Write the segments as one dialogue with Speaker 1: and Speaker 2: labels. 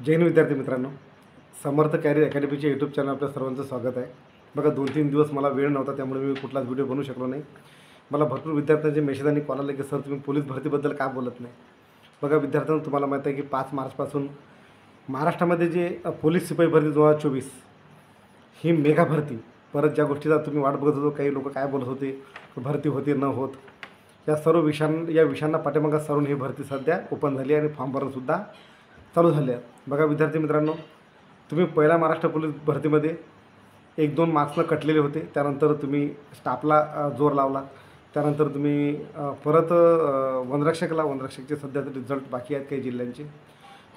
Speaker 1: जय हिंद विद्यार्थी मित्रांनो, समर्थ carrier अकॅडमीच्या YouTube channel आपल्या सर्वांचं स्वागत आहे. बघा 2-3 दिवस मला वेळ नव्हता, त्यामुळे मी कुठलाच व्हिडिओ बनवू शकलो नाही. मला भरपूर विद्यार्थ्यांचे मेसेज आणि कॉल आले की सर तुम्ही पोलीस भरतीबद्दल का बोलत नाही. बघा विद्यार्थ्यांनो, तुम्हाला माहीत आहे की 5 मार्चपासून महाराष्ट्रामध्ये जे पोलीस शिपाई भरती 2024 ही मेगा भरती, परत ज्या गोष्टीचा तुम्ही वाट बघत होतो, काही लोक काय बोलत होते भरती होते न होत, या सर्व विषयांना पाठीमागे सारून ही भरती सध्या ओपन झाली आणि फॉर्म भरणंसुद्धा चालू झाले आहे. बघा विद्यार्थी मित्रांनो, तुम्ही पहिला महाराष्ट्र पोलीस भरतीमध्ये 1-2 मार्क्सनं कटलेले होते. त्यानंतर तुम्ही स्टाफला जोर लावला. त्यानंतर तुम्ही परत वनरक्षकचे सध्या रिझल्ट बाकी आहेत काही जिल्ह्यांचे.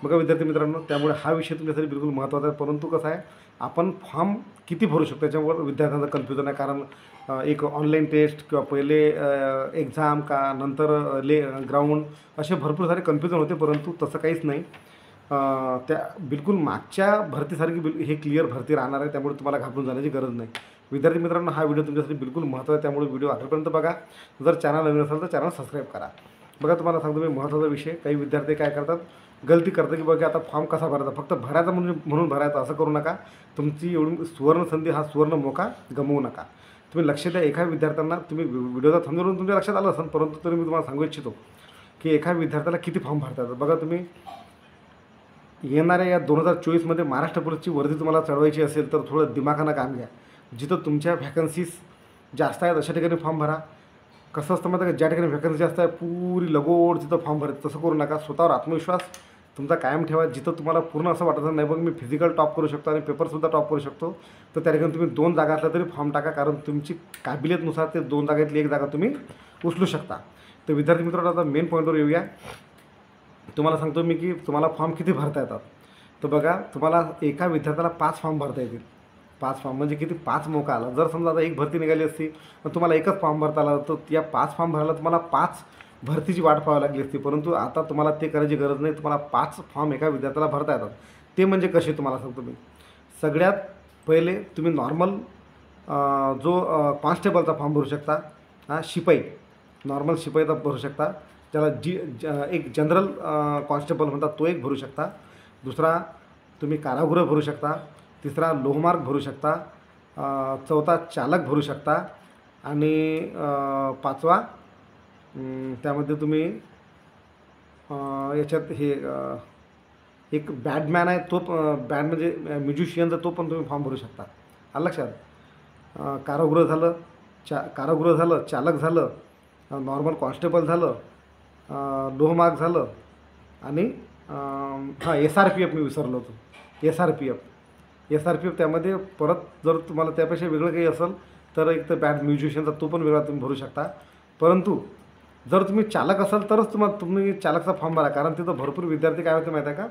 Speaker 1: बघा विद्यार्थी मित्रांनो, त्यामुळे हा विषय तुमच्यासाठी बिलकुल महत्त्वाचा आहे. परंतु कसं आहे, आपण फॉर्म किती भरू शकतो त्याच्यावर विद्यार्थ्यांचं कन्फ्युजन आहे. कारण एक ऑनलाईन टेस्ट किंवा पहिले एक्झाम का नंतर ग्राउंड, असे भरपूर सारे कन्फ्युजन होते. परंतु तसं काहीच नाही. त्या बिलकुल मागच्या भरतीसारखी हे क्लिअर भरती राहणार आहे. त्यामुळे तुम्हाला घाबरून जाण्याची गरज नाही. विद्यार्थी मित्रांनो, हा व्हिडिओ तुमच्यासाठी बिलकुल महत्त्वाचा आहे. त्यामुळे व्हिडिओ आखरीपर्यंत बघा. जर चॅनल नवीन असेल तर चॅनल सबस्क्राईब करा. बघा तुम्हाला सांगतो मी महत्त्वाचा विषय, काही विद्यार्थी काय करतात, गलती करतात की बघा आता फॉर्म कसा भरायचा, फक्त भरायचा म्हणून भरायचा, असं करू नका. तुमची एवढी सुवर्ण संधी, हा सुवर्ण मौका गमवू नका. तुम्ही लक्ष द्या. एका विद्यार्थ्यांना तुम्ही व्हिडिओचा थंबनेलवरून तुमच्या लक्षात आलं असेल, परंतु तरी मी तुम्हाला सांगू इच्छितो की एका विद्यार्थ्याला किती फॉर्म भरता येतात. बघा तुम्ही येणाऱ्या या 2024मध्ये महाराष्ट्र पोलीसची वर्दी तुम्हाला चढवायची असेल तर थोडं दिमागानं काम घ्या. जिथं तुमच्या व्हॅकन्सीज जास्त आहेत अशा ठिकाणी फॉर्म भरा. कसं असतं माहिती आहे का, ज्या ठिकाणी व्हॅकन्सी जास्त आहे पुरी लगोड तिथं फॉर्म भरायचं, तसं करू नका. स्वतःवर आत्मविश्वास तुमचा कायम ठेवा. जिथं तुम्हाला पूर्ण असं वाटतं नाही बघ मी फिजिकल टॉप करू शकतो आणि पेपरसुद्धा टॉप करू शकतो, तर त्या ठिकाणी तुम्ही 2 जागा असल्या तरी फॉर्म टाका. कारण तुमची काबिलियतनुसार ते 2 जागेतली 1 जागा तुम्ही उचलू शकता. तर विद्यार्थी मित्रांनो, आता मेन पॉईंटवर येऊया. तुम्हाला सांगतो मी की तुम्हाला फॉर्म किती भरता येतात. तर बघा, तुम्हाला एका विद्यार्थ्याला 5 फॉर्म भरता येतील. 5 फॉर्म म्हणजे किती, 5 मौका आला. जर समजा आता एक भरती निघाली असती तर तुम्हाला एकच फॉर्म भरता आला, तर या 5 फॉर्म भरायला तुम्हाला 5 भरतीची वाट पाहावी लागली असती. परंतु आता तुम्हाला ते करायची गरज नाही. तुम्हाला 5 फॉर्म एका विद्यार्थ्याला भरता येतात. ते म्हणजे कसे तुम्हाला सांगतो मी. सगळ्यात पहिले तुम्ही नॉर्मल जो कॉन्स्टेबलचा फॉर्म भरू शकता. शिपाई, नॉर्मल शिपाईचा भरू शकता. त्याला एक जनरल कॉन्स्टेबल म्हणतात, तो एक भरू शकता. दुसरा तुम्ही कारागृह भरू शकता. तिसरा लोहमार्ग भरू शकता. चौथा चालक भरू शकता. आणि 5वा त्यामध्ये तुम्ही याच्यात हे एक बॅडमॅन आहे, तो बॅड म्हणजे म्युझिशियनचा, तो पण तुम्ही फॉर्म भरू शकता. आलं लक्षात. कारागृह झालं, चालक झालं, नॉर्मल कॉन्स्टेबल झालं, लोहमार्ग झालं आणि SRPF मी विसरलो होतो. SRPF त्यामध्ये परत जर तुम्हाला त्यापेक्षा वेगळं काही असेल तर एक तर बॅड म्युझिशियनचा तो पण वेगळा तुम्ही भरू शकता. परंतु जर तुम्ही चालक असाल तरच तुम्ही चालकचा फॉर्म भरा. कारण तिथं भरपूर विद्यार्थी काय होते माहीत आहे का,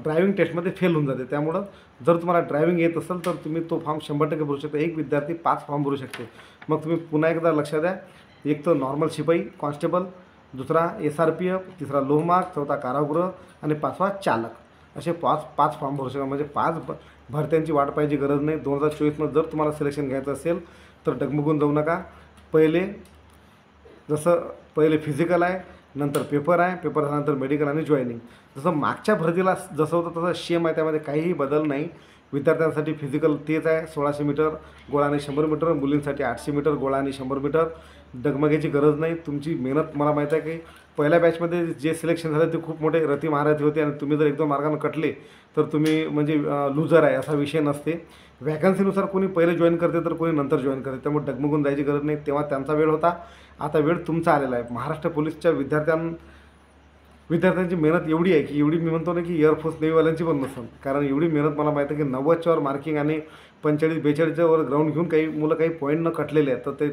Speaker 1: ड्रायव्हिंग टेस्टमध्ये फेल होऊन जाते. त्यामुळं जर तुम्हाला ड्रायव्हिंग येत असेल तर तुम्ही तो फॉर्म 100% भरू शकता. एक विद्यार्थी 5 फॉर्म भरू शकते. मग तुम्ही पुन्हा एकदा लक्षात द्या. एक तर नॉर्मल शिपाई कॉन्स्टेबल, दुसरा SRPF, तिसरा लोहमार्ग, चौथा कारागृह आणि 5वा चालक, असे 5 फॉर्म भरू शकता. म्हणजे 5 भरत्यांची वाट पाहायची गरज नाही. 2024मध्ये जर तुम्हाला सिलेक्शन घ्यायचं असेल तर डगमगून जाऊ नका. पहिले फिजिकल आहे, नंतर पेपर आहे, पेपर झाल्यानंतर मेडिकल आणि जॉईनिंग. जसं मागच्या भरतीला जसं होतं तसं सेम आहे, त्यामध्ये काहीही बदल नाही. विद्यार्थ्यांसाठी फिजिकल तेच आहे, 1600 मीटर गोळा आणि 100 मीटर. मुलींसाठी 800 मीटर गोळा आणि 100 मीटर. डगमगायची गरज नाही. तुमची मेहनत, मला माहीत आहे की पहिल्या बॅचमध्ये जे सिलेक्शन झालं ते खूप मोठे रती महारथी होते आणि तुम्ही जर 1-2 मार्गानं कटले तर तुम्ही म्हणजे लूजर आहे असा विषय नसते. व्हॅकन्सीनुसार कोणी पहिले जॉईन करते तर कोणी नंतर जॉईन करते. त्यामुळे डगमगून जायची गरज नाही. तेव्हा त्यांचा वेळ होता, आता वेळ तुमचा आलेला आहे. महाराष्ट्र पोलीसच्या विद्यार्थ्यांची मेहनत एवढी आहे की एवढी मी म्हणतो ना की एअरफोर्स नेव्हीवाल्यांची पण नसेल. कारण एवढी मेहनत मला माहीत आहे की 90च्या वर मार्किंग आणि 45-42च्या वर ग्राउंड घेऊन काही मुलं काही पॉईंट न कटलेले आहेत. तर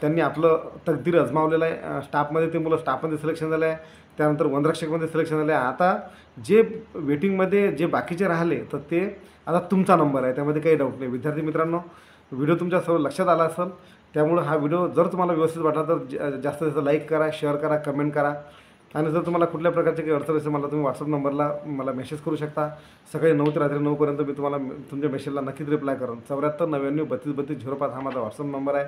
Speaker 1: त्यांनी आपलं तकदीर अजमावलेलं आहे. स्टाफमध्ये ते मुलं स्टाफमध्ये सिलेक्शन झालं आहे. त्यानंतर वनरक्षकमध्ये सिलेक्शन झालं आहे. आता जे वेटिंगमध्ये जे बाकीचे राहिले तर ते आता तुमचा नंबर आहे, त्यामध्ये काही डाऊट नाही. विद्यार्थी मित्रांनो, व्हिडिओ तुमच्या सर्व लक्षात आला असेल. त्यामुळं हा व्हिडिओ जर तुम्हाला व्यवस्थित वाटला तर जास्तीत जास्त लाईक करा, शेअर करा, कमेंट करा. आणि जर तुम्हाला कुठल्या प्रकारचे काही अडचण असेल मला तुम्ही व्हॉट्सअप नंबरला मला मेसेज करू शकता. सकाळी 9 ते रात्री 9पर्यंत मी तुम्हाला तुमच्या मेसेजला नक्कीच रिप्लाय करेन. 74 99 32 32 05 हा माझा व्हॉट्सअप नंबर आहे.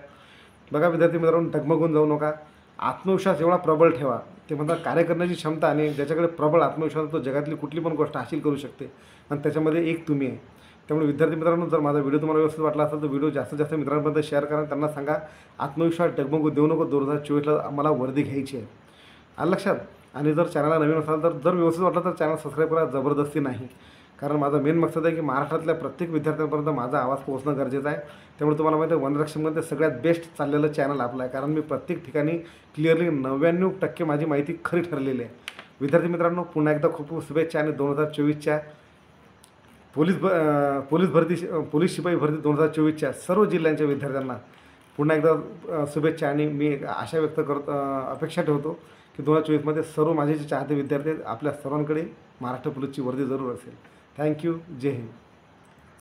Speaker 1: बघा विद्यार्थी मित्रांनो, डगमगून जाऊ नका. आत्मविश्वास एवढा प्रबळ ठेवा ते म्हणतात कार्य करण्याची क्षमता आणि ज्याच्याकडे प्रबळ आत्मविश्वास तो जगातली कुठली पण गोष्ट हासिल करू शकते आणि त्याच्यामध्ये एक तुम्ही आहे. त्यामुळे विद्यार्थी मित्रांनो, जर माझा व्हिडिओ तुम्हाला व्यवस्थित वाटला असेल तर व्हिडिओ जास्तीत जास्त मित्रांपर्यंत शेअर करा. त्यांना सांगा आत्मविश्वास डगमगू देऊ नको, 2024ला आम्हाला वर्दी घ्यायची आहे. आलं लक्षात? आणि जर चॅनलला नवीन असाल तर जर व्यवस्थित वाटलं तर चॅनल सबस्क्राईब करा, जबरदस्ती नाही. कारण माझा मेन मकसद आहे की महाराष्ट्रातल्या प्रत्येक विद्यार्थ्यांपर्यंत माझा आवाज पोहोचणं गरजेचं आहे. त्यामुळे तुम्हाला माहिती आहे वनरक्षकमध्ये सगळ्यात बेस्ट चाललेलं चॅनल आपलं आहे. कारण मी प्रत्येक ठिकाणी क्लिअरली 99% माझी माहिती खरी ठरलेली आहे. विद्यार्थी मित्रांनो, पुन्हा एकदा खूप खूप शुभेच्छा आणि 2024च्या पोलीस शिपाई भरती 2024च्या सर्व जिल्ह्यांच्या विद्यार्थ्यांना पुन्हा एकदा शुभेच्छा. आणि मी एक आशा व्यक्त अपेक्षा ठेवतो की 2024मध्ये सर्व माझे जे चाहते विद्यार्थी आहेत आपल्या सर्वांकडे महाराष्ट्र पोलीसची वर्दी जरूर असेल. थँक्यू. जय हिंद.